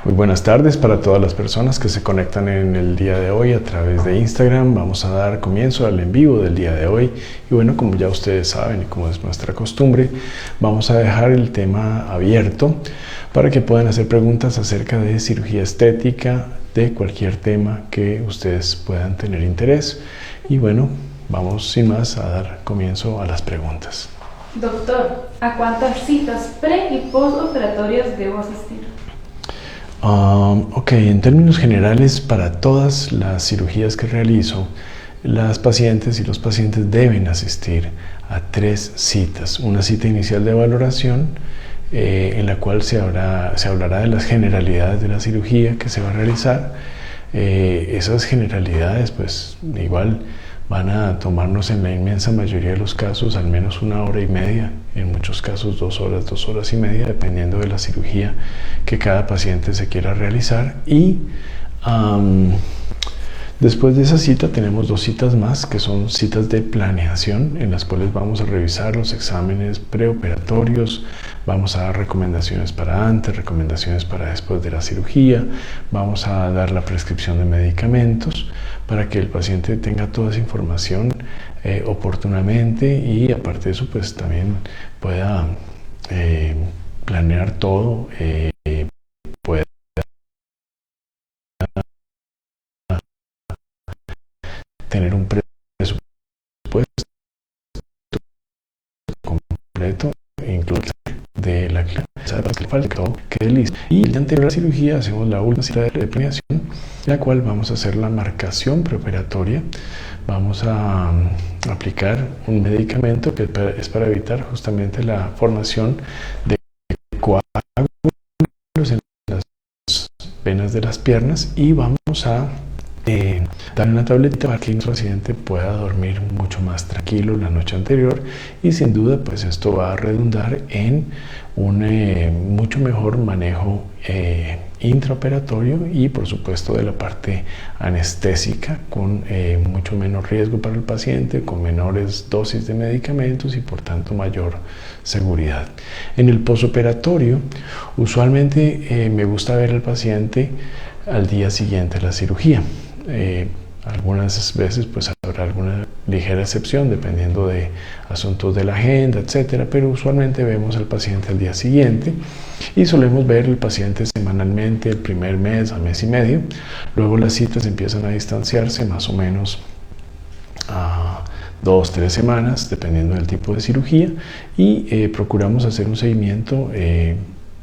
Muy buenas tardes para todas las personas que se conectan en el día de hoy a través de Instagram. Vamos a dar comienzo al en vivo del día de hoy. Y bueno, como ya ustedes saben y como es nuestra costumbre, vamos a dejar el tema abierto para que puedan hacer preguntas acerca de cirugía estética, de cualquier tema que ustedes puedan tener interés. Y bueno, vamos sin más a dar comienzo a las preguntas. Doctor, ¿a cuántas citas pre y postoperatorias debo asistir? Ok, en términos generales, para todas las cirugías que realizo, las pacientes y los pacientes deben asistir a 3 citas. Una cita inicial de valoración, en la cual se hablará de las generalidades de la cirugía que se va a realizar. Esas generalidades, pues igual van a tomarnos en la inmensa mayoría de los casos al menos 1 hora y media, en muchos casos 2 horas, 2 horas y media, dependiendo de la cirugía que cada paciente se quiera realizar. Y después de esa cita tenemos 2 citas más, que son citas de planeación, en las cuales vamos a revisar los exámenes preoperatorios, vamos a dar recomendaciones para antes, recomendaciones para después de la cirugía, vamos a dar la prescripción de medicamentos para que el paciente tenga toda esa información oportunamente, y aparte de eso pues también pueda planear todo, pueda tener un presupuesto completo, incluso de la que listo. Y el día anterior a la cirugía hacemos la última cita de planeación, la cual vamos a hacer la marcación preoperatoria. Vamos a aplicar un medicamento que es para evitar justamente la formación de coágulos en las venas de las piernas, y vamos a darle una tabletita para que el paciente pueda dormir mucho más tranquilo la noche anterior, y sin duda pues esto va a redundar en un mucho mejor manejo intraoperatorio y por supuesto de la parte anestésica, con mucho menos riesgo para el paciente, con menores dosis de medicamentos y por tanto mayor seguridad. En el posoperatorio usualmente me gusta ver al paciente al día siguiente de la cirugía. Algunas veces pues habrá alguna ligera excepción dependiendo de asuntos de la agenda, etcétera, pero usualmente vemos al paciente al día siguiente, y solemos ver al paciente semanalmente el primer mes a mes y medio. Luego las citas empiezan a distanciarse más o menos a 2-3 semanas dependiendo del tipo de cirugía, y procuramos hacer un seguimiento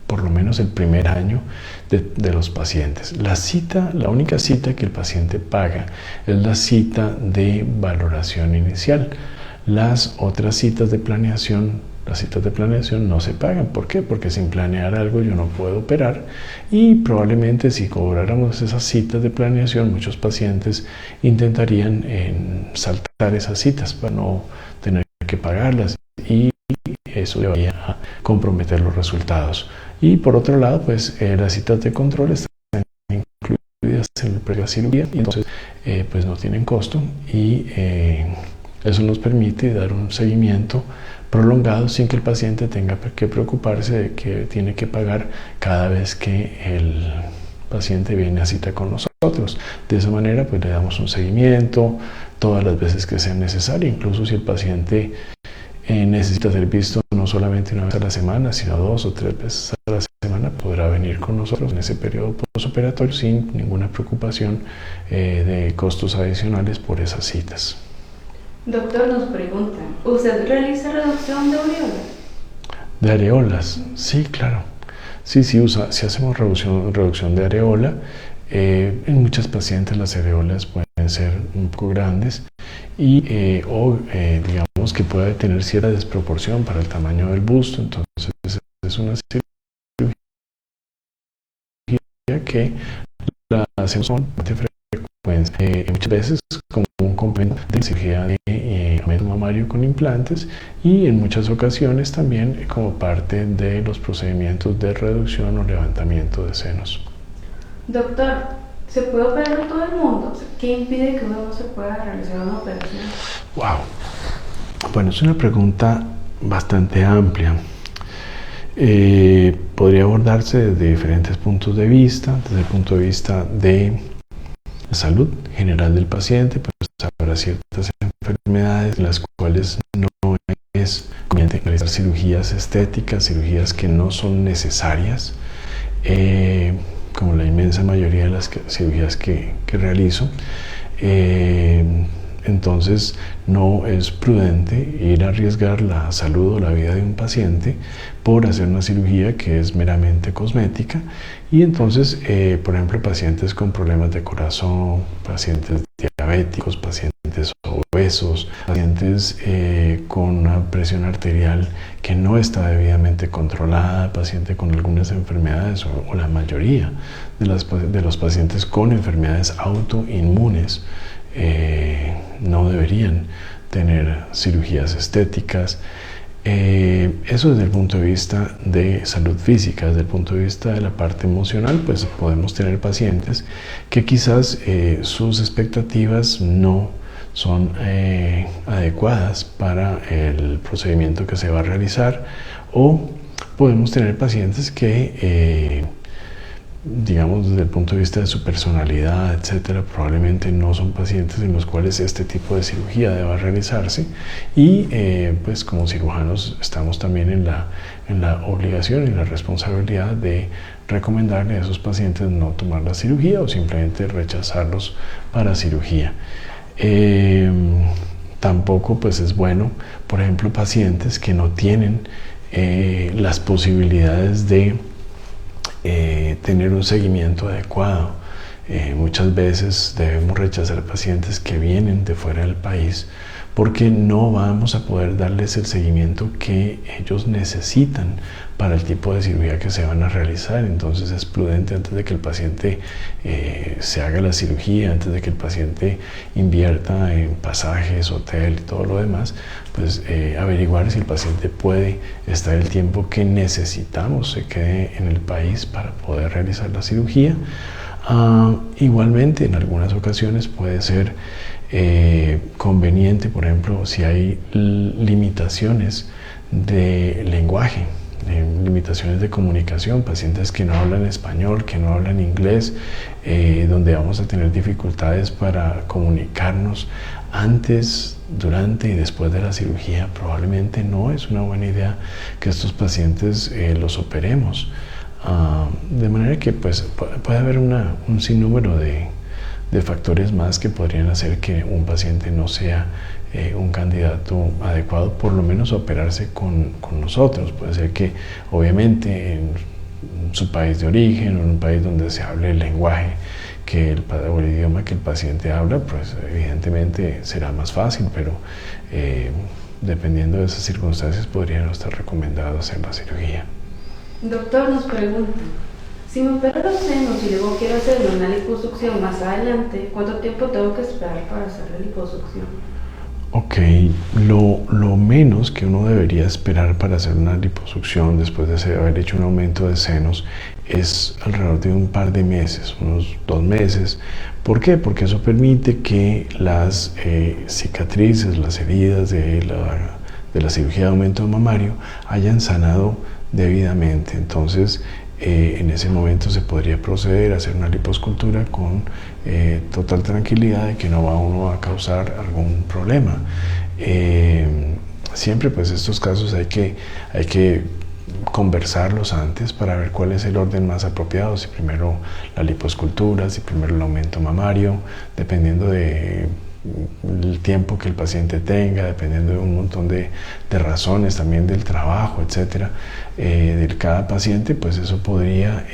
por lo menos el primer año de los pacientes. La única cita que el paciente paga es la cita de valoración inicial. Las otras citas de planeación, las citas de planeación no se pagan. ¿Por qué? Porque sin planear algo yo no puedo operar, y probablemente si cobráramos esas citas de planeación, muchos pacientes intentarían saltar esas citas para no tener que pagarlas, y eso llevaría a comprometer los resultados. Y por otro lado, pues las citas de control están incluidas en el precio de la cirugía, y entonces pues no tienen costo, y eso nos permite dar un seguimiento prolongado sin que el paciente tenga que preocuparse de que tiene que pagar cada vez que el paciente viene a cita con nosotros. De esa manera pues le damos un seguimiento todas las veces que sea necesario, incluso si el paciente necesita ser visto no solamente una vez a la semana, sino 2 o 3 veces a la semana, podrá venir con nosotros en ese periodo postoperatorio sin ninguna preocupación de costos adicionales por esas citas. Doctor, nos pregunta, ¿usted realiza reducción de areolas? ¿De areolas? Sí, claro. Sí, hacemos reducción de areola. En muchas pacientes las areolas pueden ser un poco grandes, y digamos que puede tener cierta desproporción para el tamaño del busto. Entonces es una cirugía que la hacemos con frecuencia, muchas veces como un complemento de cirugía de aumento mamario con implantes, y en muchas ocasiones también como parte de los procedimientos de reducción o levantamiento de senos. Doctor, ¿se puede operar a todo el mundo? ¿Qué impide que uno no se pueda realizar una operación? Wow. Bueno, es una pregunta bastante amplia. Podría abordarse desde diferentes puntos de vista, desde el punto de vista de la salud general del paciente, pues habrá ciertas enfermedades en las cuales no es conveniente realizar cirugías estéticas, cirugías que no son necesarias, como la inmensa mayoría de las cirugías que realizo. Entonces no es prudente ir a arriesgar la salud o la vida de un paciente por hacer una cirugía que es meramente cosmética. Y entonces, por ejemplo, pacientes con problemas de corazón, pacientes diabéticos, pacientes obesos, pacientes con una presión arterial que no está debidamente controlada, pacientes con algunas enfermedades o la mayoría de los pacientes con enfermedades autoinmunes no deberían tener cirugías estéticas. Eso desde el punto de vista de salud física. Desde el punto de vista de la parte emocional, pues podemos tener pacientes que quizás sus expectativas no son adecuadas para el procedimiento que se va a realizar, o podemos tener pacientes que digamos, desde el punto de vista de su personalidad, etcétera, probablemente no son pacientes en los cuales este tipo de cirugía deba realizarse, y pues como cirujanos estamos también en la obligación y la responsabilidad de recomendarle a esos pacientes no tomar la cirugía o simplemente rechazarlos para cirugía. Tampoco pues es bueno, por ejemplo, pacientes que no tienen las posibilidades de tener un seguimiento adecuado. Muchas veces debemos rechazar pacientes que vienen de fuera del país porque no vamos a poder darles el seguimiento que ellos necesitan para el tipo de cirugía que se van a realizar. Entonces es prudente, antes de que el paciente se haga la cirugía, antes de que el paciente invierta en pasajes, hotel y todo lo demás, pues averiguar si el paciente puede estar el tiempo que necesitamos se quede en el país para poder realizar la cirugía. Igualmente, en algunas ocasiones puede ser conveniente, por ejemplo, si hay limitaciones de lenguaje, limitaciones de comunicación, pacientes que no hablan español, que no hablan inglés, donde vamos a tener dificultades para comunicarnos antes, durante y después de la cirugía. Probablemente no es una buena idea que estos pacientes los operemos. De manera que pues, puede haber un sinnúmero de factores más que podrían hacer que un paciente no sea un candidato adecuado, por lo menos a operarse con nosotros. Puede ser que obviamente en su país de origen o en un país donde se hable el lenguaje o el idioma que el paciente habla, pues evidentemente será más fácil, pero dependiendo de esas circunstancias podría no estar recomendado hacer la cirugía. Doctor, nos pregunta, si me opero los senos y luego quiero hacerle una liposucción más adelante, ¿cuánto tiempo tengo que esperar para hacer la liposucción? Ok, lo menos que uno debería esperar para hacer una liposucción después de haber hecho un aumento de senos es alrededor de un par de meses, unos 2 meses. ¿Por qué? Porque eso permite que las cicatrices, las heridas de la cirugía de aumento mamario hayan sanado debidamente. Entonces en ese momento se podría proceder a hacer una liposcultura con total tranquilidad de que no va uno a causar algún problema. Siempre pues estos casos hay que conversarlos antes para ver cuál es el orden más apropiado, si primero la liposcultura, si primero el aumento mamario, dependiendo de el tiempo que el paciente tenga, dependiendo de un montón de razones, también del trabajo, etcétera, de cada paciente, pues eso podría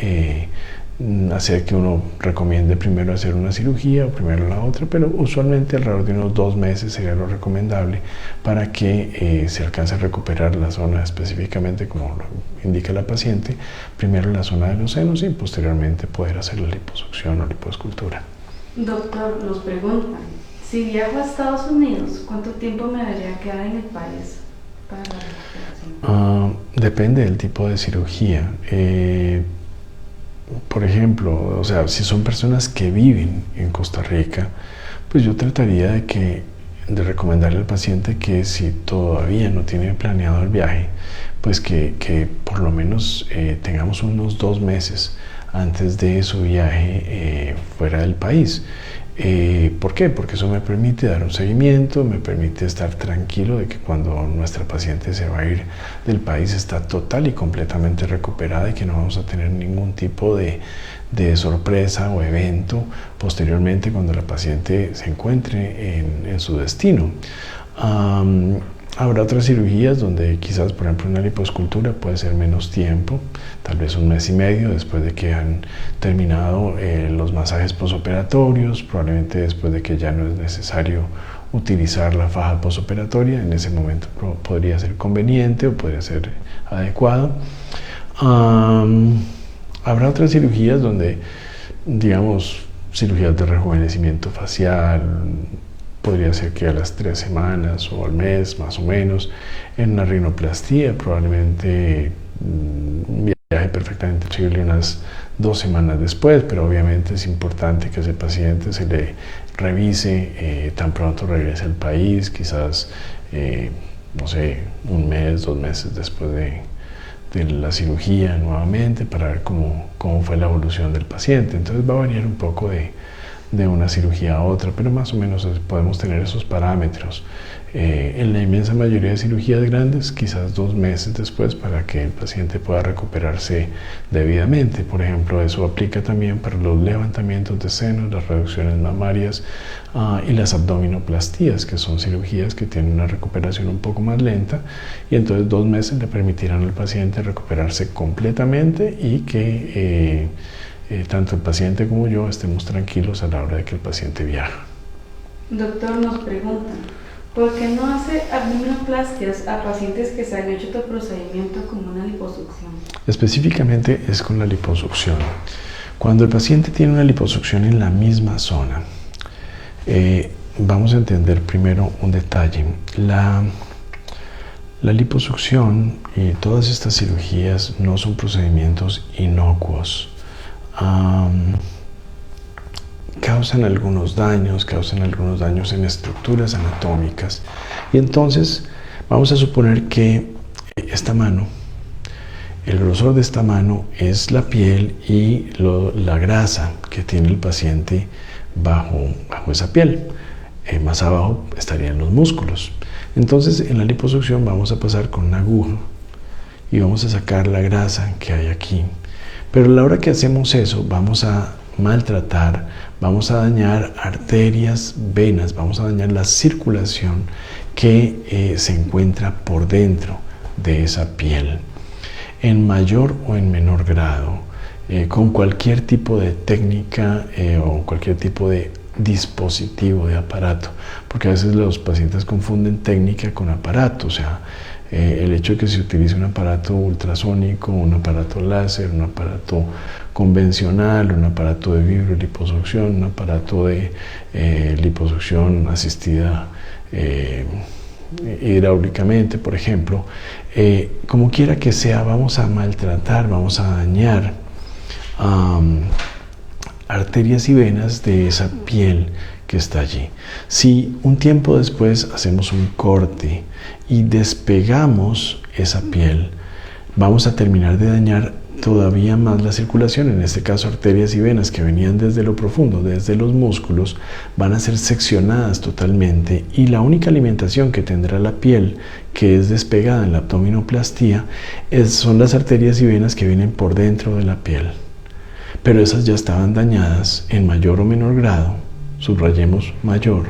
hacer que uno recomiende primero hacer una cirugía o primero la otra, pero usualmente alrededor de unos 2 meses sería lo recomendable para que se alcance a recuperar la zona, específicamente como lo indica la paciente, primero la zona de los senos y posteriormente poder hacer la liposucción o lipoescultura. Doctor, nos preguntan, si viajo a Estados Unidos, ¿cuánto tiempo me debería quedar en el país para la recuperación? Depende del tipo de cirugía. Por ejemplo, o sea, si son personas que viven en Costa Rica, pues yo trataría de que de recomendarle al paciente que si todavía no tiene planeado el viaje, pues que por lo menos tengamos unos 2 meses antes de su viaje fuera del país. ¿Por qué? Porque eso me permite dar un seguimiento, me permite estar tranquilo de que cuando nuestra paciente se va a ir del país está total y completamente recuperada y que no vamos a tener ningún tipo de sorpresa o evento posteriormente cuando la paciente se encuentre en su destino. Habrá otras cirugías donde quizás, por ejemplo, una liposcultura puede ser menos tiempo, tal vez 1 mes y medio después de que han terminado los masajes posoperatorios, probablemente después de que ya no es necesario utilizar la faja posoperatoria. En ese momento podría ser conveniente o podría ser adecuado. Habrá otras cirugías donde, digamos, cirugías de rejuvenecimiento facial, podría ser que a las 3 semanas o al mes más o menos. En una rinoplastía probablemente un viaje perfectamente posible unas 2 semanas después, pero obviamente es importante que ese paciente se le revise tan pronto regrese al país, quizás no sé, 1 mes, 2 meses después de la cirugía nuevamente, para ver cómo fue la evolución del paciente. Entonces va a variar un poco de una cirugía a otra, pero más o menos podemos tener esos parámetros. En la inmensa mayoría de cirugías grandes, quizás 2 meses después para que el paciente pueda recuperarse debidamente. Por ejemplo, eso aplica también para los levantamientos de senos, las reducciones mamarias y las abdominoplastías, que son cirugías que tienen una recuperación un poco más lenta, y entonces 2 meses le permitirán al paciente recuperarse completamente y que tanto el paciente como yo estemos tranquilos a la hora de que el paciente viaja. Doctor, nos preguntan, ¿por qué no hace abdominoplastias a pacientes que se han hecho otro procedimiento como una liposucción? Específicamente es con la liposucción. Cuando el paciente tiene una liposucción en la misma zona, vamos a entender primero un detalle. La liposucción y todas estas cirugías no son procedimientos inocuos. Causan algunos daños en estructuras anatómicas, y entonces vamos a suponer que esta mano, el grosor de esta mano es la piel y la grasa que tiene el paciente bajo esa piel. Más abajo estarían los músculos. Entonces en la liposucción vamos a pasar con una aguja y vamos a sacar la grasa que hay aquí. Pero a la hora que hacemos eso, vamos a maltratar, vamos a dañar arterias, venas, vamos a dañar la circulación que se encuentra por dentro de esa piel. En mayor o en menor grado, con cualquier tipo de técnica o cualquier tipo de dispositivo, de aparato, porque a veces los pacientes confunden técnica con aparato. O sea, el hecho de que se utilice un aparato ultrasónico, un aparato láser, un aparato convencional, un aparato de vibroliposucción, un aparato de liposucción asistida hidráulicamente, por ejemplo, como quiera que sea, vamos a maltratar, vamos a dañar arterias y venas de esa piel que está allí. Si un tiempo después hacemos un corte y despegamos esa piel, vamos a terminar de dañar todavía más la circulación. En este caso, arterias y venas que venían desde lo profundo, desde los músculos, van a ser seccionadas totalmente, y la única alimentación que tendrá la piel, que es despegada en la abdominoplastía, son las arterias y venas que vienen por dentro de la piel. Pero esas ya estaban dañadas en mayor o menor grado, subrayemos mayor,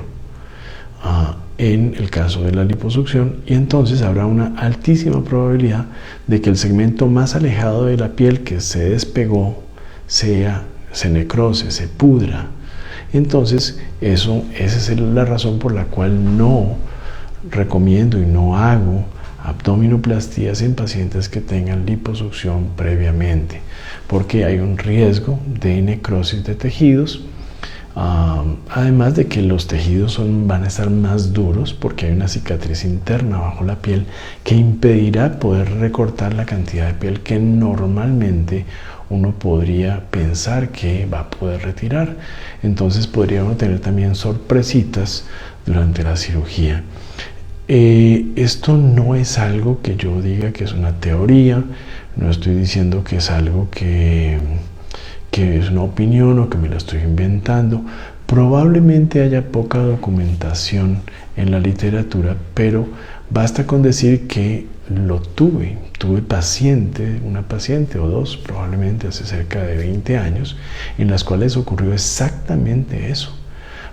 en el caso de la liposucción, y entonces habrá una altísima probabilidad de que el segmento más alejado de la piel que se despegó se necrose, se pudra. Entonces esa es la razón por la cual no recomiendo y no hago abdominoplastías en pacientes que tengan liposucción previamente, porque hay un riesgo de necrosis de tejidos. Además de que los tejidos van a estar más duros porque hay una cicatriz interna bajo la piel que impedirá poder recortar la cantidad de piel que normalmente uno podría pensar que va a poder retirar. Entonces podría uno tener también sorpresitas durante la cirugía. Esto no es algo que yo diga que es una teoría, no estoy diciendo que es algo que es una opinión o que me la estoy inventando. Probablemente haya poca documentación en la literatura, pero basta con decir que lo tuve una paciente o dos, probablemente hace cerca de 20 años, en las cuales ocurrió exactamente eso.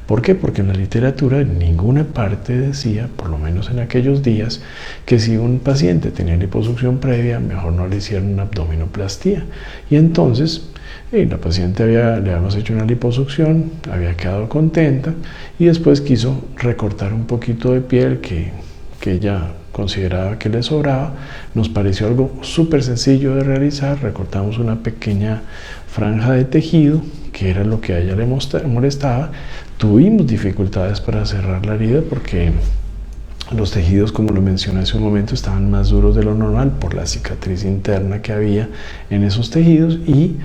¿Por qué? Porque en la literatura en ninguna parte decía, por lo menos en aquellos días, que si un paciente tenía liposucción previa, mejor no le hicieran una abdominoplastía. Y entonces, la paciente le habíamos hecho una liposucción, había quedado contenta y después quiso recortar un poquito de piel que ella consideraba que le sobraba. Nos pareció algo súper sencillo de realizar. Recortamos una pequeña franja de tejido, que era lo que a ella le molestaba. Tuvimos dificultades para cerrar la herida porque los tejidos, como lo mencioné hace un momento, estaban más duros de lo normal por la cicatriz interna que había en esos tejidos y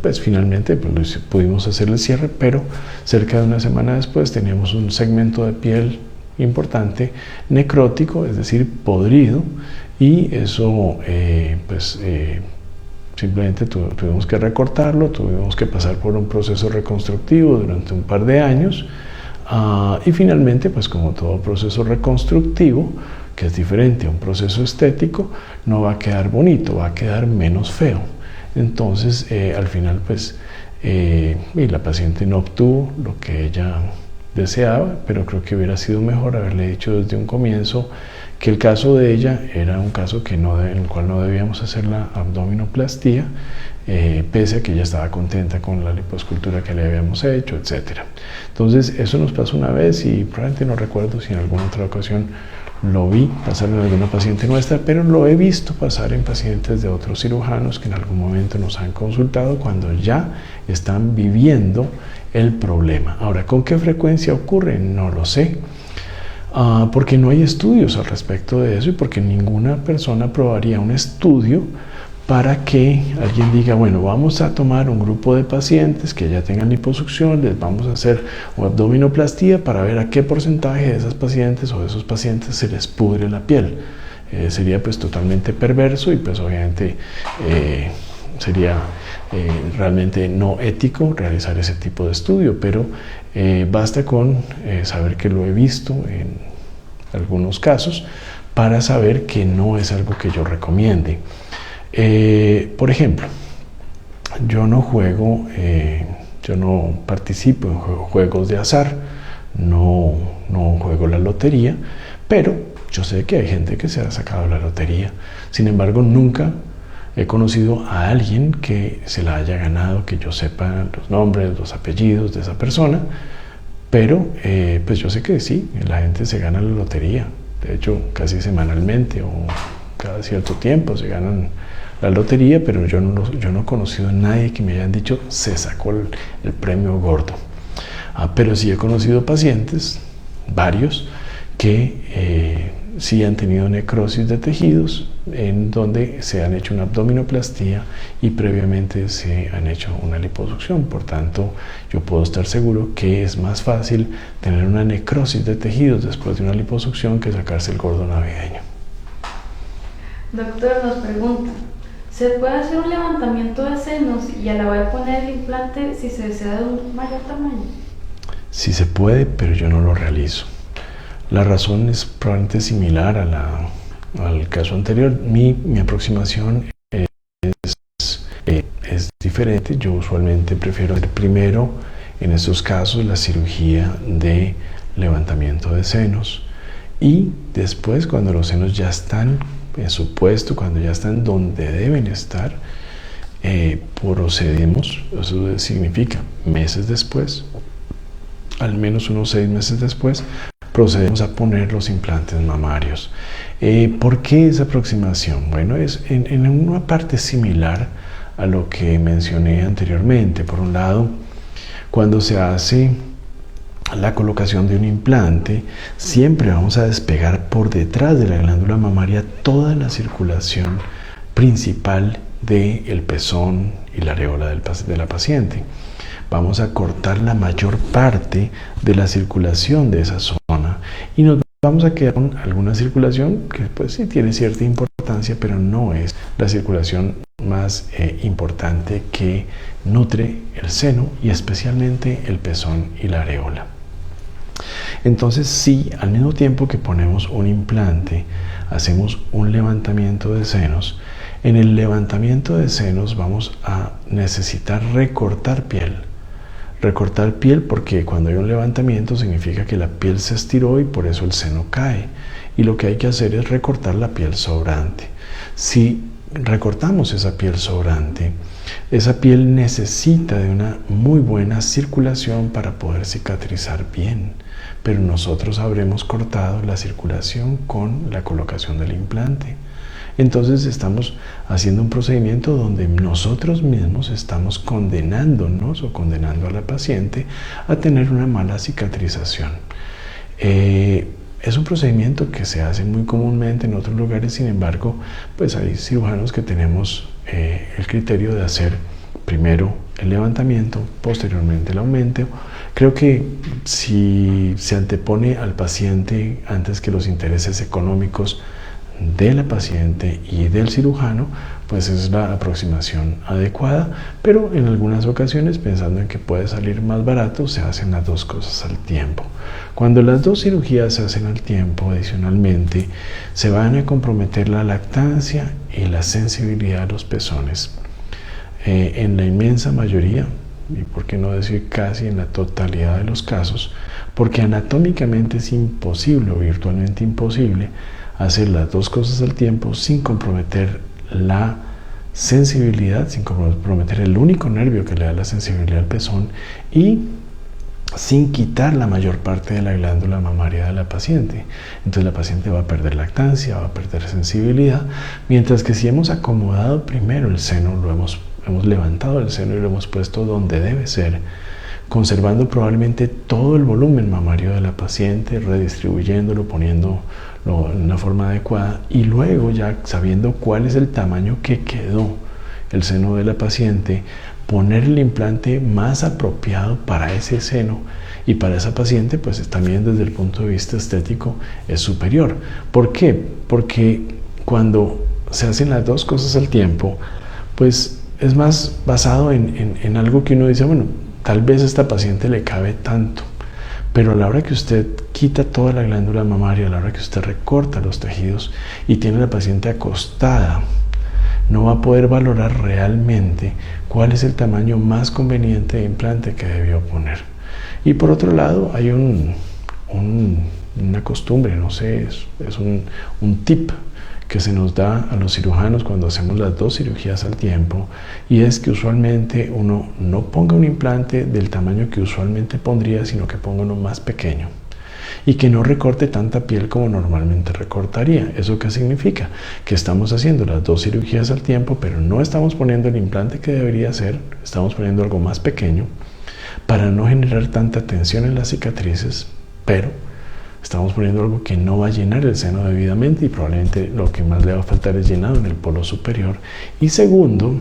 pues finalmente pudimos hacer el cierre, pero cerca de una semana después teníamos un segmento de piel importante necrótico, es decir, podrido, y eso simplemente tuvimos que recortarlo, tuvimos que pasar por un proceso reconstructivo durante un par de años y finalmente, pues como todo proceso reconstructivo, que es diferente a un proceso estético, no va a quedar bonito, va a quedar menos feo. Entonces, al final, pues, la paciente no obtuvo lo que ella deseaba, pero creo que hubiera sido mejor haberle dicho desde un comienzo que el caso de ella era un caso en el cual no debíamos hacer la abdominoplastía, pese a que ella estaba contenta con la liposcultura que le habíamos hecho, etc. Entonces, eso nos pasó una vez y probablemente no recuerdo si en alguna otra ocasión lo vi pasar en alguna paciente nuestra, pero lo he visto pasar en pacientes de otros cirujanos que en algún momento nos han consultado cuando ya están viviendo el problema. Ahora, ¿con qué frecuencia ocurre? No lo sé, porque no hay estudios al respecto de eso y porque ninguna persona aprobaría un estudio para que alguien diga, bueno, vamos a tomar un grupo de pacientes que ya tengan liposucción, les vamos a hacer una abdominoplastía para ver a qué porcentaje de esas pacientes o de esos pacientes se les pudre la piel. Sería pues totalmente perverso y pues obviamente sería realmente no ético realizar ese tipo de estudio, pero basta con saber que lo he visto en algunos casos para saber que no es algo que yo recomiende. Por ejemplo, yo no participo en juegos de azar, no juego la lotería, pero yo sé que hay gente que se ha sacado la lotería. Sin embargo, nunca he conocido a alguien que se la haya ganado, que yo sepa los nombres, los apellidos de esa persona, pero pues yo sé que sí, la gente se gana la lotería. De hecho, casi semanalmente o cada cierto tiempo se ganan la lotería, pero yo no he conocido a nadie que me hayan dicho se sacó el premio gordo. Pero sí he conocido pacientes, varios, que sí han tenido necrosis de tejidos en donde se han hecho una abdominoplastía y previamente se han hecho una liposucción. Por tanto, yo puedo estar seguro que es más fácil tener una necrosis de tejidos después de una liposucción que sacarse el gordo navideño. Doctor, nos pregunta, ¿se puede hacer un levantamiento de senos y a la hora de poner el implante si se desea de un mayor tamaño? Sí se puede, pero yo no lo realizo. La razón es probablemente similar al caso anterior. Mi aproximación es diferente. Yo usualmente prefiero hacer primero, en estos casos, la cirugía de levantamiento de senos y después, cuando los senos ya están en su puesto, cuando ya están donde deben estar, procedemos, eso significa meses después, al menos unos 6 meses después, procedemos a poner los implantes mamarios. ¿Por qué esa aproximación? Bueno, es en una parte similar a lo que mencioné anteriormente. Por un lado, cuando se hace la colocación de un implante, siempre vamos a despegar por detrás de la glándula mamaria toda la circulación principal del pezón y la areola de la paciente. Vamos a cortar la mayor parte de la circulación de esa zona y nos vamos a quedar con alguna circulación que pues sí tiene cierta importancia, pero no es la circulación más importante que nutre el seno y especialmente el pezón y la areola. Entonces, sí, al mismo tiempo que ponemos un implante, hacemos un levantamiento de senos. En el levantamiento de senos vamos a necesitar recortar piel. Recortar piel porque cuando hay un levantamiento significa que la piel se estiró y por eso el seno cae. Y lo que hay que hacer es recortar la piel sobrante. Si recortamos esa piel sobrante, esa piel necesita de una muy buena circulación para poder cicatrizar bien. Pero nosotros habremos cortado la circulación con la colocación del implante. Entonces estamos haciendo un procedimiento donde nosotros mismos estamos condenándonos o condenando a la paciente a tener una mala cicatrización. Es un procedimiento que se hace muy comúnmente en otros lugares, sin embargo, pues hay cirujanos que tenemos el criterio de hacer primero el levantamiento, posteriormente el aumento. Creo que si se antepone al paciente antes que los intereses económicos de la paciente y del cirujano, pues es la aproximación adecuada, pero en algunas ocasiones, pensando en que puede salir más barato, se hacen las dos cosas al tiempo. Cuando las dos cirugías se hacen al tiempo, adicionalmente, se van a comprometer la lactancia y la sensibilidad de los pezones. En la inmensa mayoría, y por qué no decir casi en la totalidad de los casos, porque anatómicamente es imposible o virtualmente imposible hacer las dos cosas al tiempo sin comprometer la sensibilidad, sin comprometer el único nervio que le da la sensibilidad al pezón y sin quitar la mayor parte de la glándula mamaria de la paciente. Entonces la paciente va a perder lactancia, va a perder sensibilidad, mientras que si hemos acomodado primero el seno, hemos levantado el seno y lo hemos puesto donde debe ser, conservando probablemente todo el volumen mamario de la paciente, redistribuyéndolo, poniéndolo en una forma adecuada y luego ya sabiendo cuál es el tamaño que quedó el seno de la paciente, poner el implante más apropiado para ese seno y para esa paciente, pues también desde el punto de vista estético es superior. ¿Por qué? Porque cuando se hacen las dos cosas al tiempo, pues es más basado en algo que uno dice, bueno, tal vez a esta paciente le cabe tanto, pero a la hora que usted quita toda la glándula mamaria, a la hora que usted recorta los tejidos y tiene a la paciente acostada, no va a poder valorar realmente cuál es el tamaño más conveniente de implante que debió poner. Y por otro lado, hay una costumbre, no sé, es un tip que se nos da a los cirujanos cuando hacemos las dos cirugías al tiempo, y es que usualmente uno no ponga un implante del tamaño que usualmente pondría, sino que ponga uno más pequeño y que no recorte tanta piel como normalmente recortaría. ¿Eso qué significa? Que estamos haciendo las dos cirugías al tiempo, pero no estamos poniendo el implante que debería ser, estamos poniendo algo más pequeño para no generar tanta tensión en las cicatrices, pero estamos poniendo algo que no va a llenar el seno debidamente y probablemente lo que más le va a faltar es llenado en el polo superior. Y segundo,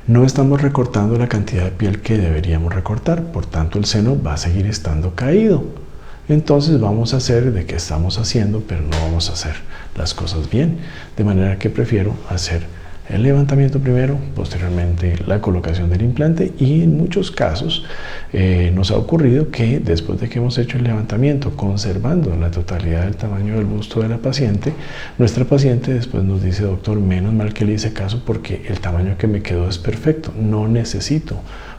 no estamos recortando la cantidad de piel que deberíamos recortar, por tanto el seno va a seguir estando caído. Entonces vamos a hacer de que estamos haciendo, pero no vamos a hacer las cosas bien. De manera que prefiero hacer el levantamiento primero, posteriormente la colocación del implante, y en muchos casos nos ha ocurrido que después de que hemos hecho el levantamiento, conservando la totalidad del tamaño del busto de la paciente, nuestra paciente después nos dice: doctor, menos mal que le hice caso porque el tamaño que me quedó es perfecto, no necesito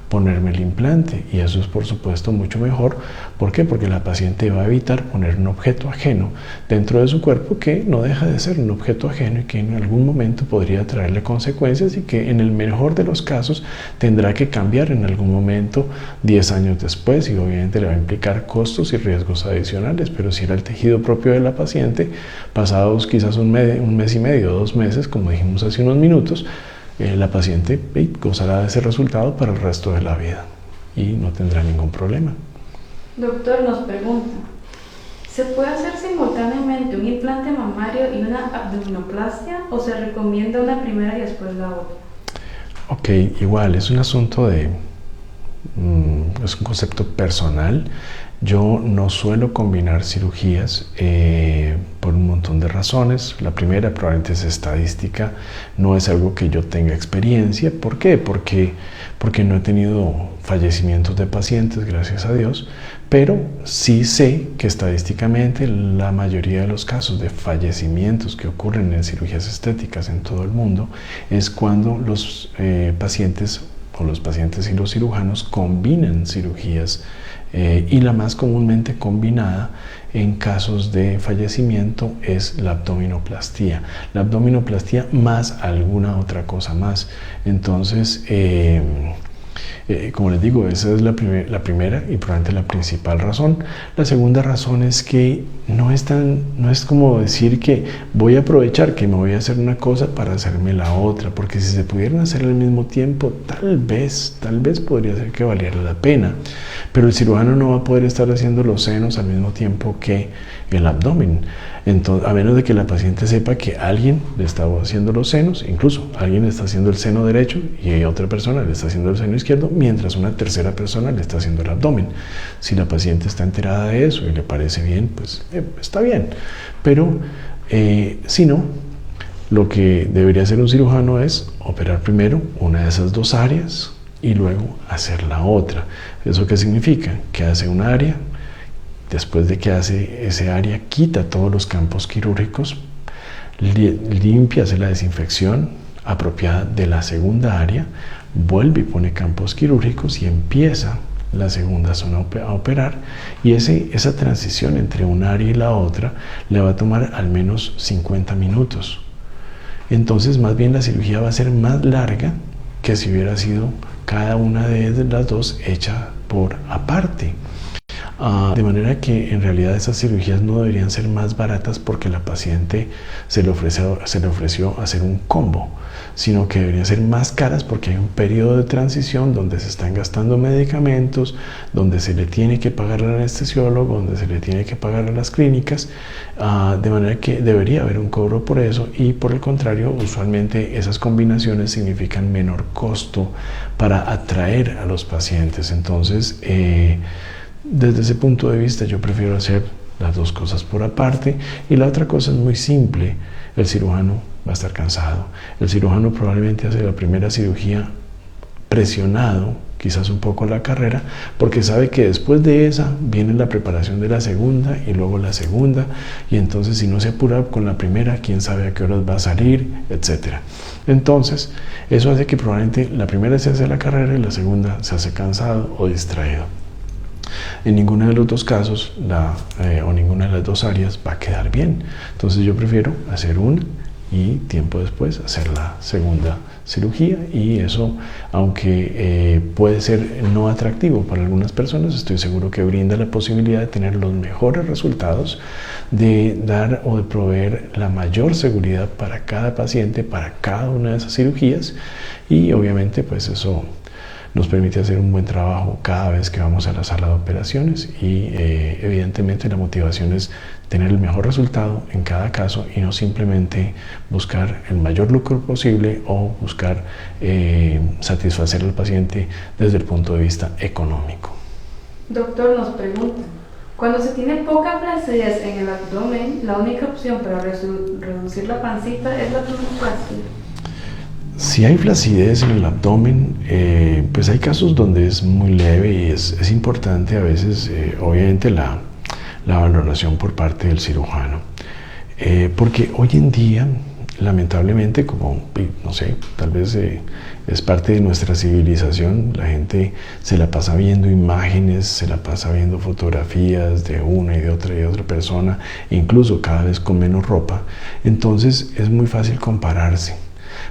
ponerme el implante. Y eso es por supuesto mucho mejor. ¿Por qué? Porque la paciente va a evitar poner un objeto ajeno dentro de su cuerpo que no deja de ser un objeto ajeno y que en algún momento podría traerle consecuencias y que en el mejor de los casos tendrá que cambiar en algún momento 10 años después, y obviamente le va a implicar costos y riesgos adicionales. Pero si era el tejido propio de la paciente, pasados quizás un mes y medio, 2 meses, como dijimos hace unos minutos, la paciente gozará de ese resultado para el resto de la vida y no tendrá ningún problema. Doctor, nos pregunta, ¿Se puede hacer simultáneamente un implante mamario y una abdominoplastia o se recomienda una primera y después la otra? Ok, igual, es un asunto de... es un concepto personal. Yo no suelo combinar cirugías por un montón de razones. La primera probablemente es estadística, no es algo que yo tenga experiencia. ¿Por qué? Porque no he tenido fallecimientos de pacientes, gracias a Dios, pero sí sé que estadísticamente la mayoría de los casos de fallecimientos que ocurren en cirugías estéticas en todo el mundo es cuando los pacientes o los pacientes y los cirujanos combinan cirugías y la más comúnmente combinada en casos de fallecimiento es la abdominoplastía. La abdominoplastía más alguna otra cosa más. Entonces, como les digo, esa es la primera y probablemente la principal razón. La segunda razón es que no es como decir que voy a aprovechar que me voy a hacer una cosa para hacerme la otra, porque si se pudieran hacer al mismo tiempo, tal vez podría ser que valiera la pena, pero el cirujano no va a poder estar haciendo los senos al mismo tiempo que el abdomen. Entonces, a menos de que la paciente sepa que alguien le está haciendo los senos, incluso alguien le está haciendo el seno derecho y otra persona le está haciendo el seno izquierdo, mientras una tercera persona le está haciendo el abdomen. Si la paciente está enterada de eso y le parece bien, pues está bien. Pero si no, lo que debería hacer un cirujano es operar primero una de esas dos áreas y luego hacer la otra. ¿Eso qué significa? Que hace un área. Después de que hace ese área, quita todos los campos quirúrgicos, limpia, hace la desinfección apropiada de la segunda área, vuelve y pone campos quirúrgicos y empieza la segunda zona a operar. Y esa transición entre una área y la otra le va a tomar al menos 50 minutos. Entonces, más bien la cirugía va a ser más larga que si hubiera sido cada una de las dos hecha por aparte. De manera que en realidad esas cirugías no deberían ser más baratas porque la paciente se le ofreció hacer un combo, sino que deberían ser más caras porque hay un periodo de transición donde se están gastando medicamentos, donde se le tiene que pagar al anestesiólogo, donde se le tiene que pagar a las clínicas, de manera que debería haber un cobro por eso, y por el contrario, usualmente esas combinaciones significan menor costo para atraer a los pacientes. Entonces, desde ese punto de vista yo prefiero hacer las dos cosas por aparte. Y la otra cosa es muy simple: el cirujano va a estar cansado. El cirujano probablemente hace la primera cirugía presionado, quizás un poco la carrera, porque sabe que después de esa viene la preparación de la segunda y luego la segunda, y entonces si no se apura con la primera, quién sabe a qué horas va a salir, etcétera. Entonces eso hace que probablemente la primera se hace la carrera y la segunda se hace cansado o distraído. En ninguno de los dos casos o ninguna de las dos áreas va a quedar bien. Entonces yo prefiero hacer una y tiempo después hacer la segunda cirugía, y eso, aunque puede ser no atractivo para algunas personas, estoy seguro que brinda la posibilidad de tener los mejores resultados, de dar o de proveer la mayor seguridad para cada paciente, para cada una de esas cirugías, y obviamente pues eso nos permite hacer un buen trabajo cada vez que vamos a la sala de operaciones, y evidentemente la motivación es tener el mejor resultado en cada caso y no simplemente buscar el mayor lucro posible o buscar satisfacer al paciente desde el punto de vista económico. Doctor, nos pregunta: cuando se tiene poca flacidez en el abdomen, la única opción para reducir la pancita es la abdominoplastia. Si hay flacidez en el abdomen, pues hay casos donde es muy leve y es importante a veces, obviamente, la valoración por parte del cirujano. Porque hoy en día, lamentablemente, como, no sé, tal vez es parte de nuestra civilización, la gente se la pasa viendo imágenes, se la pasa viendo fotografías de una y de otra persona, incluso cada vez con menos ropa. Entonces es muy fácil compararse.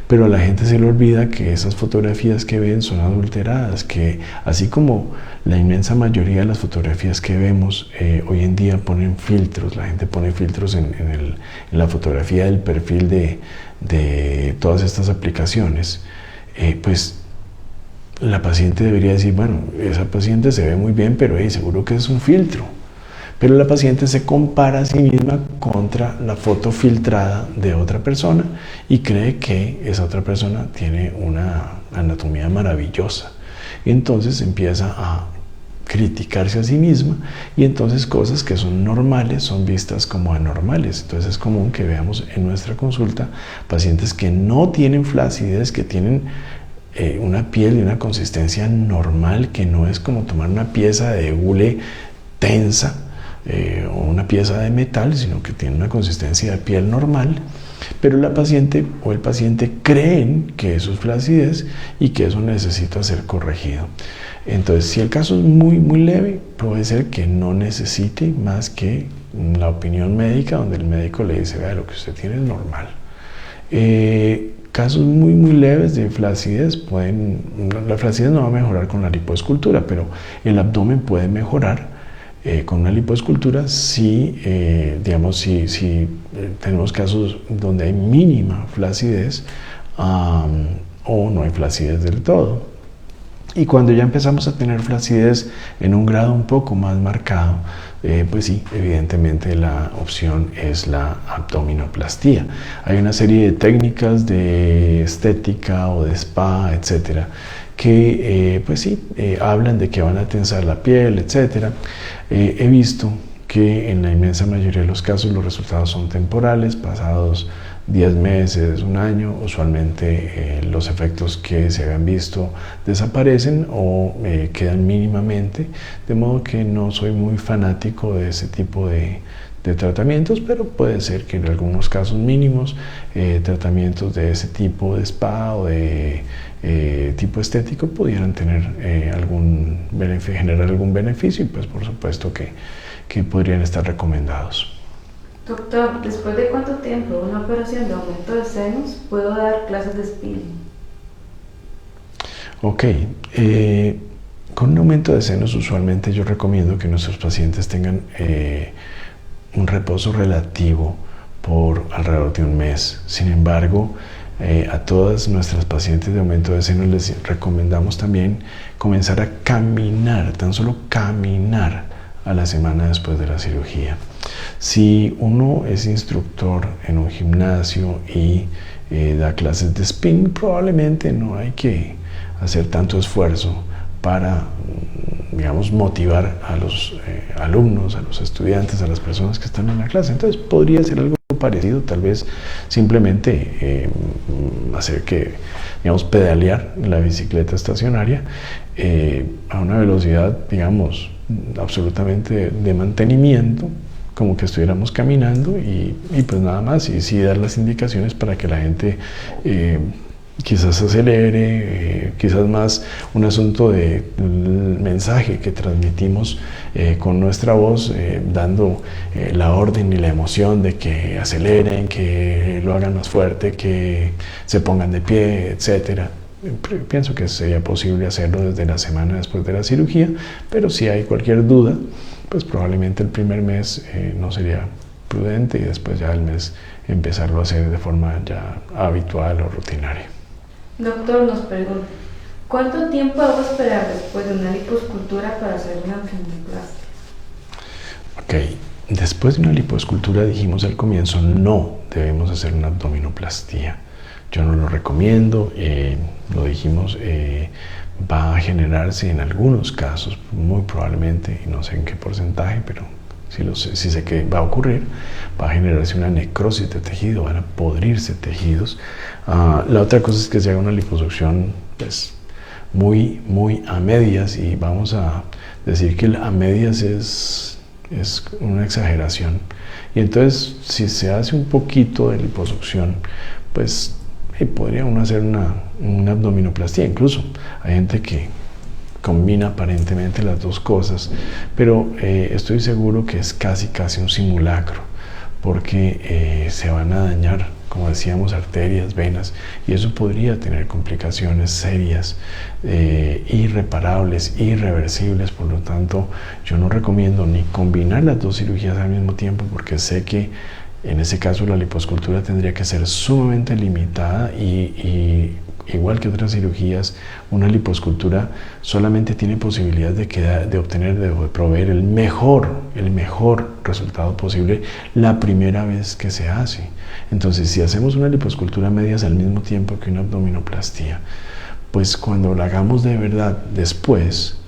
Pero a la gente se le olvida que esas fotografías que ven son adulteradas, que así como la inmensa mayoría de las fotografías que vemos hoy en día ponen filtros, la gente pone filtros en la fotografía del perfil de todas estas aplicaciones, pues la paciente debería decir, bueno, esa paciente se ve muy bien, pero seguro que es un filtro. pero la paciente se compara a sí misma contra la foto filtrada de otra persona y cree que esa otra persona tiene una anatomía maravillosa. Entonces empieza a criticarse a sí misma y entonces cosas que son normales son vistas como anormales. Entonces es común que veamos en nuestra consulta pacientes que no tienen flacidez, que tienen una piel de una consistencia normal, que no es como tomar una pieza de hule tensa o una pieza de metal, sino que tiene una consistencia de piel normal, pero la paciente o el paciente creen que eso es flacidez y que eso necesita ser corregido. Entonces, si el caso es muy leve, puede ser que no necesite más que la opinión médica, donde el médico le dice, vea, lo que usted tiene es normal. Casos muy leves de flacidez la flacidez no va a mejorar con la lipoescultura, pero el abdomen puede mejorar con una lipoescultura si tenemos casos donde hay mínima flacidez o no hay flacidez del todo. Y cuando ya empezamos a tener flacidez en un grado un poco más marcado, pues sí, evidentemente la opción es la abdominoplastía. Hay una serie de técnicas de estética o de spa, etcétera, que pues sí, hablan de que van a tensar la piel, etcétera. He visto que en la inmensa mayoría de los casos los resultados son temporales, pasados 10 meses, un año. Usualmente los efectos que se habían visto desaparecen o quedan mínimamente, de modo que no soy muy fanático de ese tipo de tratamientos, pero puede ser que en algunos casos mínimos tratamientos de ese tipo de spa o de tipo estético pudieran tener generar algún beneficio, y pues por supuesto que podrían estar recomendados. Doctor, ¿después de cuánto tiempo una operación de aumento de senos puedo dar clases de spinning? Ok, con un aumento de senos usualmente yo recomiendo que nuestros pacientes tengan un reposo relativo por alrededor de un mes. Sin embargo, a todas nuestras pacientes de aumento de senos les recomendamos también comenzar a caminar, tan solo caminar a la semana después de la cirugía. Si uno es instructor en un gimnasio y da clases de spinning, probablemente no hay que hacer tanto esfuerzo para, digamos, motivar a los alumnos, a los estudiantes, a las personas que están en la clase. Entonces podría ser algo parecido, tal vez simplemente hacer que, digamos, pedalear la bicicleta estacionaria a una velocidad, digamos, absolutamente de mantenimiento, como que estuviéramos caminando y pues nada más, y sí dar las indicaciones para que la gente quizás acelere, quizás más un asunto de mensaje que transmitimos con nuestra voz, dando la orden y la emoción de que aceleren, que lo hagan más fuerte, que se pongan de pie, etcétera. Pienso que sería posible hacerlo desde la semana después de la cirugía, pero si hay cualquier duda, pues probablemente el primer mes no sería prudente y después ya el mes empezarlo a hacer de forma ya habitual o rutinaria. Doctor, nos pregunta, ¿cuánto tiempo debo esperar después de una lipoescultura para hacer una abdominoplastia? Ok, después de una lipoescultura, dijimos al comienzo, no debemos hacer una abdominoplastía. Yo no lo recomiendo, lo dijimos, va a generarse en algunos casos, muy probablemente, y no sé en qué porcentaje, pero sí sé que va a ocurrir, va a generarse una necrosis de tejido, van a podrirse tejidos. La otra cosa es que se haga una liposucción pues, muy a medias, y vamos a decir que a medias es una exageración. Y entonces, si se hace un poquito de liposucción, pues podría uno hacer una abdominoplastía. Incluso hay gente que combina aparentemente las dos cosas, pero estoy seguro que es casi un simulacro, porque se van a dañar, como decíamos, arterias, venas, y eso podría tener complicaciones serias, irreparables, irreversibles. Por lo tanto, yo no recomiendo ni combinar las dos cirugías al mismo tiempo, porque sé que en ese caso la lipoescultura tendría que ser sumamente limitada y igual que otras cirugías, una liposcultura solamente tiene posibilidad de obtener, de proveer el mejor resultado posible la primera vez que se hace. Entonces, si hacemos una liposcultura a medias al mismo tiempo que una abdominoplastía, pues cuando la hagamos de verdad después,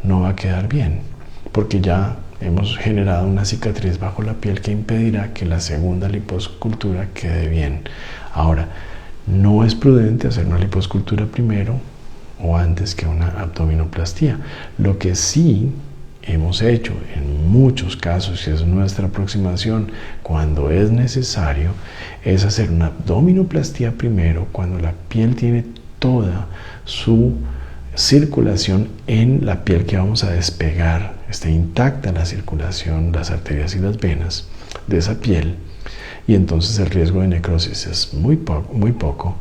no va a quedar bien, porque ya hemos generado una cicatriz bajo la piel que impedirá que la segunda liposcultura quede bien. Ahora, no es prudente hacer una liposcultura primero o antes que una abdominoplastía. Lo que sí hemos hecho en muchos casos, y es nuestra aproximación cuando es necesario, es hacer una abdominoplastía primero cuando la piel tiene toda su circulación en la piel que vamos a despegar, está intacta la circulación, las arterias y las venas de esa piel, y entonces el riesgo de necrosis es muy poco.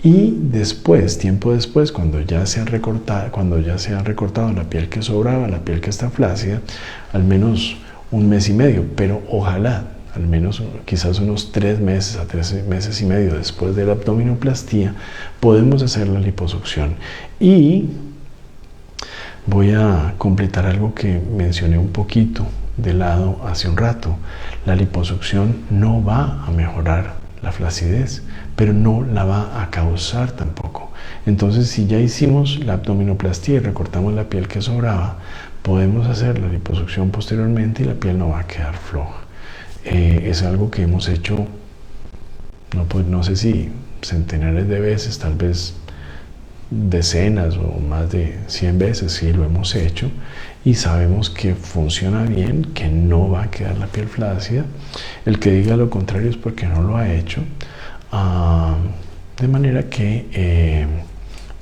Y después, tiempo después, cuando ya se ha recortado la piel que sobraba, la piel que está flácida, al menos 1 mes y medio, pero ojalá al menos quizás unos 3 meses a 3 meses y medio después de la abdominoplastía, podemos hacer la liposucción. Y voy a completar algo que mencioné un poquito de lado hace un rato. La liposucción no va a mejorar la flacidez, pero no la va a causar tampoco. Entonces, si ya hicimos la abdominoplastía y recortamos la piel que sobraba, podemos hacer la liposucción posteriormente y la piel no va a quedar floja. Es algo que hemos hecho, no sé si centenares de veces, tal vez decenas o más de 100 veces, sí lo hemos hecho, y sabemos que funciona bien, que no va a quedar la piel flácida. El que diga lo contrario es porque no lo ha hecho. De manera que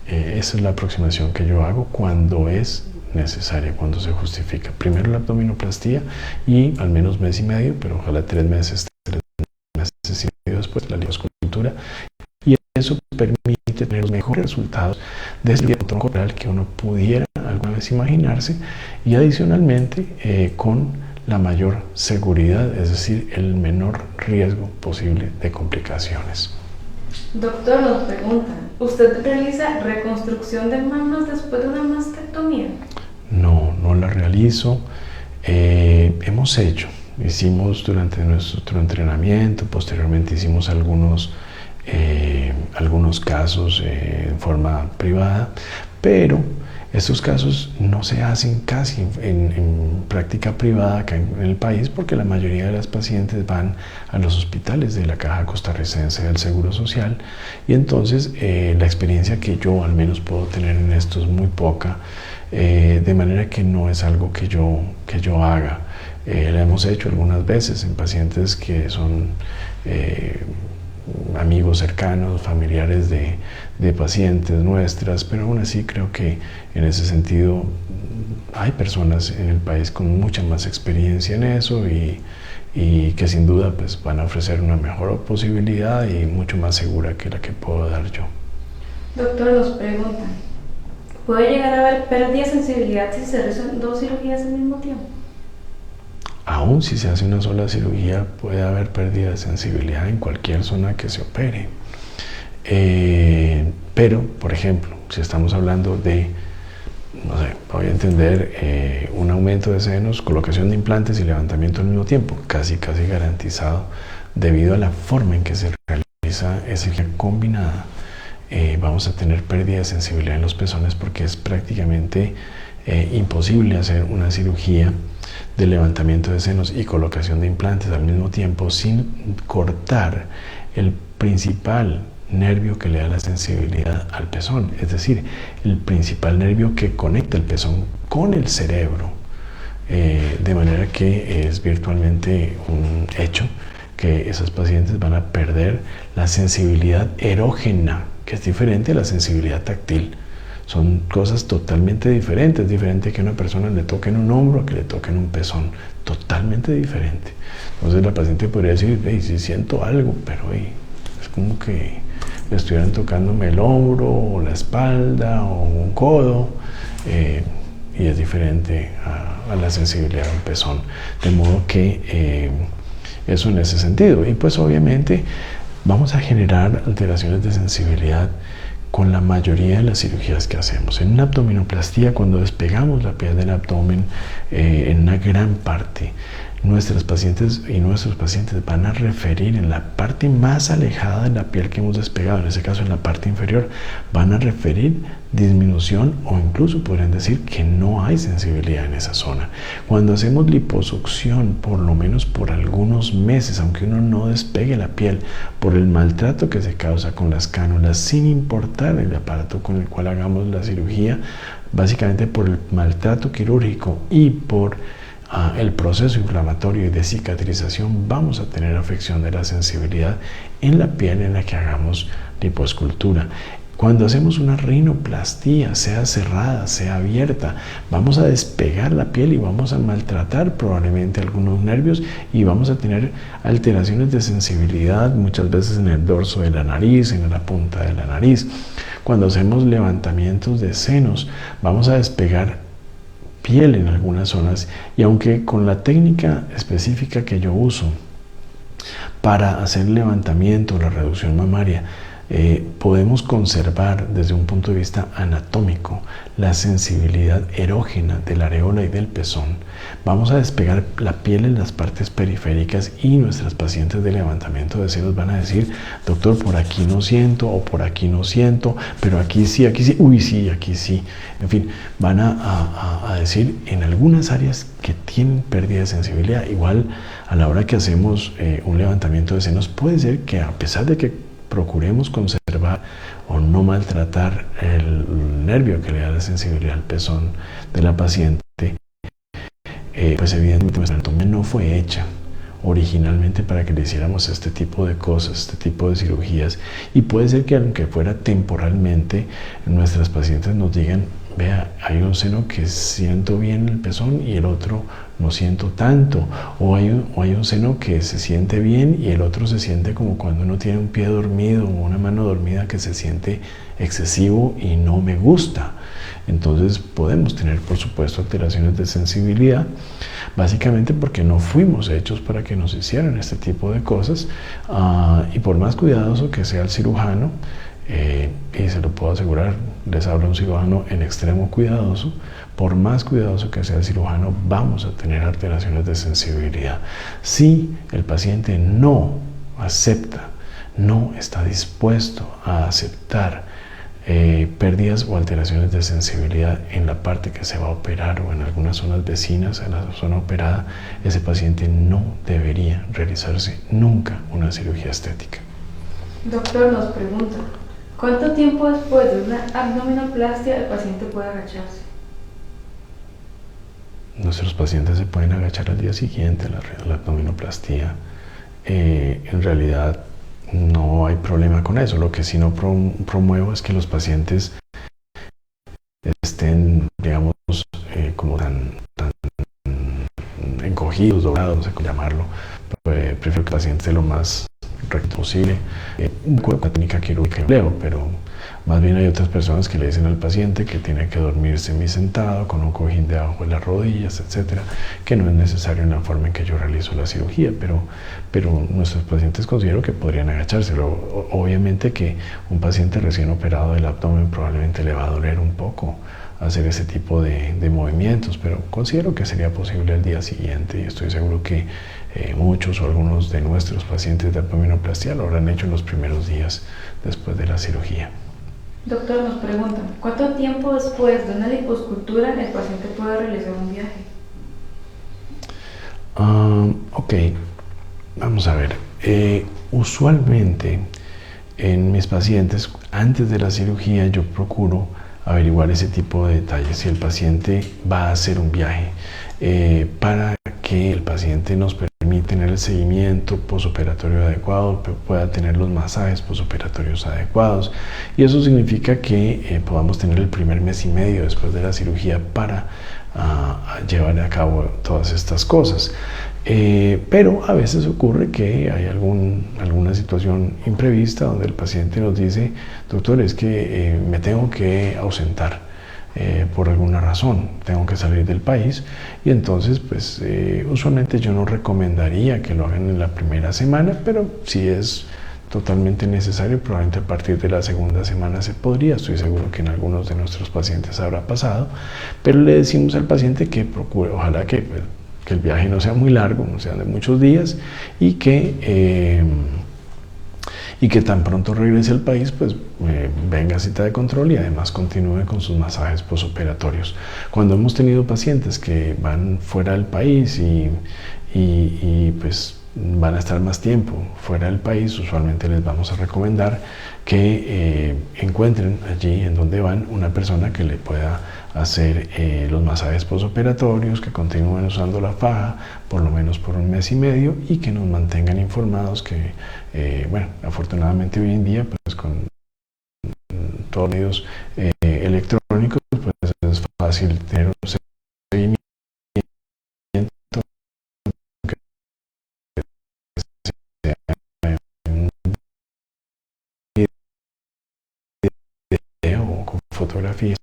esa es la aproximación que yo hago cuando es necesaria, cuando se justifica. Primero la abdominoplastía y al menos 1 mes y medio, pero ojalá 3 meses y medio después la liposcultura, y eso permite tener los mejores resultados de ese patrón corporal que uno pudiera alguna vez imaginarse, y adicionalmente con la mayor seguridad, es decir, el menor riesgo posible de complicaciones. Doctor, nos preguntan, ¿usted realiza reconstrucción de mamas después de una mastectomía? No la realizo. Hicimos durante nuestro entrenamiento, posteriormente hicimos algunos casos en forma privada, pero estos casos no se hacen casi en práctica privada acá en el país, porque la mayoría de las pacientes van a los hospitales de la Caja Costarricense del Seguro Social, y entonces la experiencia que yo al menos puedo tener en esto es muy poca, de manera que no es algo que yo haga. La hemos hecho algunas veces en pacientes que son amigos cercanos, familiares de pacientes nuestras, pero aún así creo que en ese sentido hay personas en el país con mucha más experiencia en eso y que sin duda pues van a ofrecer una mejor posibilidad y mucho más segura que la que puedo dar yo. Doctor, nos preguntan, ¿puede llegar a haber pérdida de sensibilidad si se realizan 2 cirugías al mismo tiempo? Aún si se hace una sola cirugía, puede haber pérdida de sensibilidad en cualquier zona que se opere. Pero, por ejemplo, si estamos hablando de, no sé, voy a entender, un aumento de senos, colocación de implantes y levantamiento al mismo tiempo, casi garantizado, debido a la forma en que se realiza esa cirugía combinada, vamos a tener pérdida de sensibilidad en los pezones, porque es prácticamente imposible hacer una cirugía de levantamiento de senos y colocación de implantes al mismo tiempo sin cortar el principal nervio que le da la sensibilidad al pezón, es decir, el principal nervio que conecta el pezón con el cerebro, de manera que es virtualmente un hecho que esas pacientes van a perder la sensibilidad erógena, que es diferente a la sensibilidad táctil. Son cosas totalmente diferentes. Es diferente que a una persona le toquen un hombro a que le toquen un pezón. Totalmente diferente. Entonces la paciente podría decir, sí siento algo, pero es como que le estuvieran tocándome el hombro o la espalda o un codo. Y es diferente a la sensibilidad de un pezón. De modo que eso en ese sentido. Y pues obviamente vamos a generar alteraciones de sensibilidad con la mayoría de las cirugías que hacemos. En una abdominoplastía, cuando despegamos la piel del abdomen, en una gran parte, nuestras pacientes y nuestros pacientes van a referir en la parte más alejada de la piel que hemos despegado, en ese caso en la parte inferior, van a referir disminución o incluso podrían decir que no hay sensibilidad en esa zona. Cuando hacemos liposucción, por lo menos por algunos meses, aunque uno no despegue la piel, por el maltrato que se causa con las cánulas, sin importar el aparato con el cual hagamos la cirugía, básicamente por el maltrato quirúrgico y por el proceso inflamatorio y de cicatrización, vamos a tener afección de la sensibilidad en la piel en la que hagamos lipoescultura. Cuando hacemos una rinoplastía, sea cerrada, sea abierta, vamos a despegar la piel y vamos a maltratar probablemente algunos nervios y vamos a tener alteraciones de sensibilidad muchas veces en el dorso de la nariz, en la punta de la nariz. Cuando hacemos levantamientos de senos, vamos a despegar piel en algunas zonas, y aunque con la técnica específica que yo uso para hacer levantamiento, la reducción mamaria, podemos conservar desde un punto de vista anatómico la sensibilidad erógena de la areola y del pezón. Vamos a despegar la piel en las partes periféricas y nuestras pacientes de levantamiento de senos van a decir: doctor, por aquí no siento, o por aquí no siento, pero aquí sí, uy, sí, aquí sí. En fin, van a decir en algunas áreas que tienen pérdida de sensibilidad. Igual a la hora que hacemos un levantamiento de senos, puede ser que a pesar de que procuremos conservar o no maltratar el nervio que le da la sensibilidad al pezón de la paciente, pues evidentemente nuestra anatomía no fue hecha originalmente para que le hiciéramos este tipo de cosas, este tipo de cirugías, y puede ser que aunque fuera temporalmente, nuestras pacientes nos digan: vea, hay un seno que siento bien el pezón y el otro no siento tanto, o hay un seno que se siente bien y el otro se siente como cuando uno tiene un pie dormido o una mano dormida, que se siente excesivo y no me gusta. Entonces podemos tener, por supuesto, alteraciones de sensibilidad, básicamente porque no fuimos hechos para que nos hicieran este tipo de cosas, y por más cuidadoso que sea el cirujano, y se lo puedo asegurar, les habla un cirujano en extremo cuidadoso, por más cuidadoso que sea el cirujano, vamos a tener alteraciones de sensibilidad. Si el paciente no acepta, no está dispuesto a aceptar pérdidas o alteraciones de sensibilidad en la parte que se va a operar o en algunas zonas vecinas a la zona operada, ese paciente no debería realizarse nunca una cirugía estética. Doctor, nos pregunta: ¿cuánto tiempo después de una abdominoplastia el paciente puede agacharse? Nuestros pacientes se pueden agachar al día siguiente a la abdominoplastía. En realidad no hay problema con eso. Lo que sí no promuevo es que los pacientes estén, digamos, como tan encogidos, doblados, no sé cómo llamarlo. Prefiero que el paciente esté lo más recto posible. Una técnica quirúrgica empleo, pero más bien hay otras personas que le dicen al paciente que tiene que dormir semisentado, con un cojín debajo de las rodillas, etcétera, que no es necesario en la forma en que yo realizo la cirugía, pero nuestros pacientes considero que podrían agacharse. Obviamente que un paciente recién operado del abdomen probablemente le va a doler un poco hacer ese tipo de movimientos, pero considero que sería posible al día siguiente, y estoy seguro que muchos o algunos de nuestros pacientes de abdominoplastia lo habrán hecho en los primeros días después de la cirugía. Doctor, nos preguntan: ¿cuánto tiempo después de una lipoescultura el paciente puede realizar un viaje? Ok, vamos a ver. Usualmente en mis pacientes, antes de la cirugía, yo procuro averiguar ese tipo de detalles. Si el paciente va a hacer un viaje, para que el paciente nos permita tener el seguimiento posoperatorio adecuado, pueda tener los masajes posoperatorios adecuados, y eso significa que podamos tener el primer mes y medio después de la cirugía para llevar a cabo todas estas cosas. Pero a veces ocurre que hay alguna situación imprevista donde el paciente nos dice: doctor, es que me tengo que ausentar por alguna razón, tengo que salir del país, y entonces pues usualmente yo no recomendaría que lo hagan en la primera semana, pero si es totalmente necesario. Probablemente a partir de la segunda semana se podría, estoy seguro que en algunos de nuestros pacientes habrá pasado, pero le decimos al paciente que procure, ojalá que el viaje no sea muy largo, no sean de muchos días, y que tan pronto regrese al país, pues venga a cita de control y además continúe con sus masajes posoperatorios. Cuando hemos tenido pacientes que van fuera del país y pues van a estar más tiempo fuera del país, usualmente les vamos a recomendar que encuentren allí en donde van una persona que le pueda hacer los masajes posoperatorios, que continúen usando la faja por lo menos por 1 mes y medio y que nos mantengan informados que, bueno, afortunadamente hoy en día pues con todos los medios electrónicos pues es fácil tener un seguimiento o con fotografías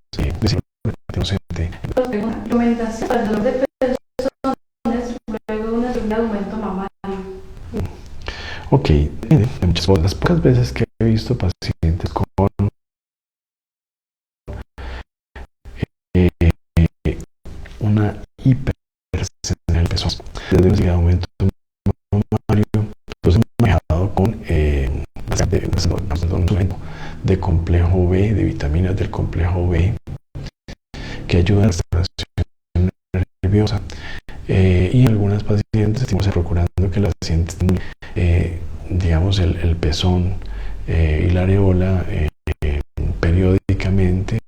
Recomendación para el dolor de pezones luego de una cirugía de aumento mamario. Ok, de muchas cosas. Las pocas veces que he visto pacientes con una hipersensibilidad en el pezón, desde un aumento mamario, pues hemos manejado con de complejo B, de vitaminas del complejo B, que ayudan a la restauración nerviosa. Y en algunas pacientes estamos procurando que las pacientes digamos el pezón y la areola periódicamente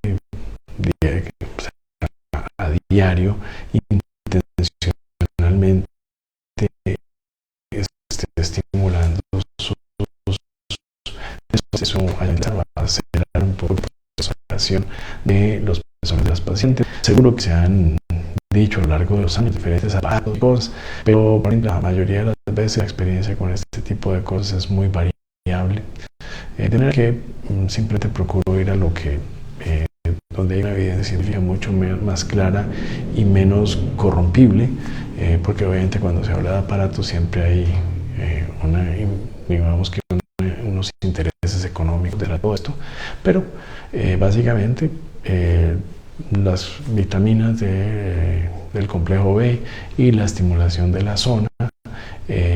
a diario intencionalmente estimulando eso va a acelerar un poco la restauración de los pezones de las pacientes. Seguro que se han dicho a lo largo de los años diferentes zapatos y cosas, pero la mayoría de las veces la experiencia con este tipo de cosas es muy variable. Tener que simplemente procuro ir a lo que donde hay una evidencia científica mucho más clara y menos corrompible, porque obviamente cuando se habla de aparatos siempre hay digamos que unos intereses económicos de todo esto, pero básicamente las vitaminas del complejo B y la estimulación de la zona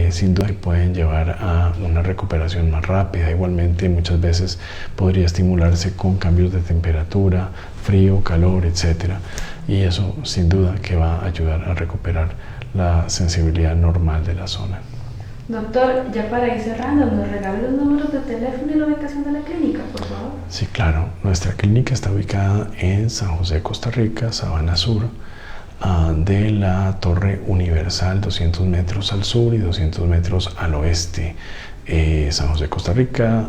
sin duda pueden llevar a una recuperación más rápida. Igualmente muchas veces podría estimularse con cambios de temperatura, frío, calor, etcétera, y eso sin duda que va a ayudar a recuperar la sensibilidad normal de la zona. Doctor, ya para ir cerrando, ¿nos regala los números de teléfono y la ubicación de la clínica, por favor? Sí, claro. Nuestra clínica está ubicada en San José, Costa Rica, Sabana Sur, de la Torre Universal, 200 metros al sur y 200 metros al oeste. San José, Costa Rica,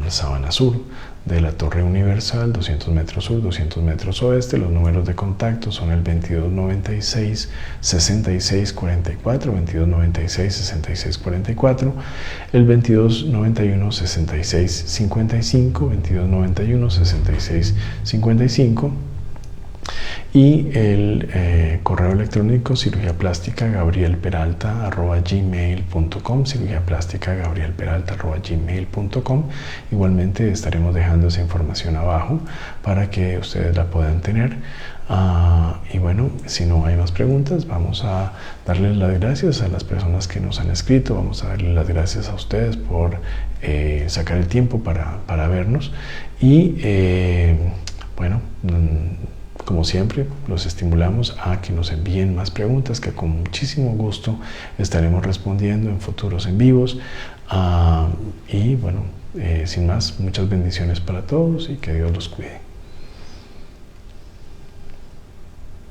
Sabana Sur, de la Torre Universal, 200 metros sur, 200 metros oeste. Los números de contacto son el 2296-6644, 2296-6644, el 2291-6655, 2291-6655 y el correo electrónico cirugíaplástica@gmail.com, cirugíaplástica@gmail.com. Igualmente estaremos dejando esa información abajo para que ustedes la puedan tener. Y bueno, si no hay más preguntas, vamos a darles las gracias a las personas que nos han escrito, vamos a darles las gracias a ustedes por sacar el tiempo para vernos y bueno, como siempre, los estimulamos a que nos envíen más preguntas que con muchísimo gusto estaremos respondiendo en futuros en vivos. Y bueno, sin más, muchas bendiciones para todos y que Dios los cuide.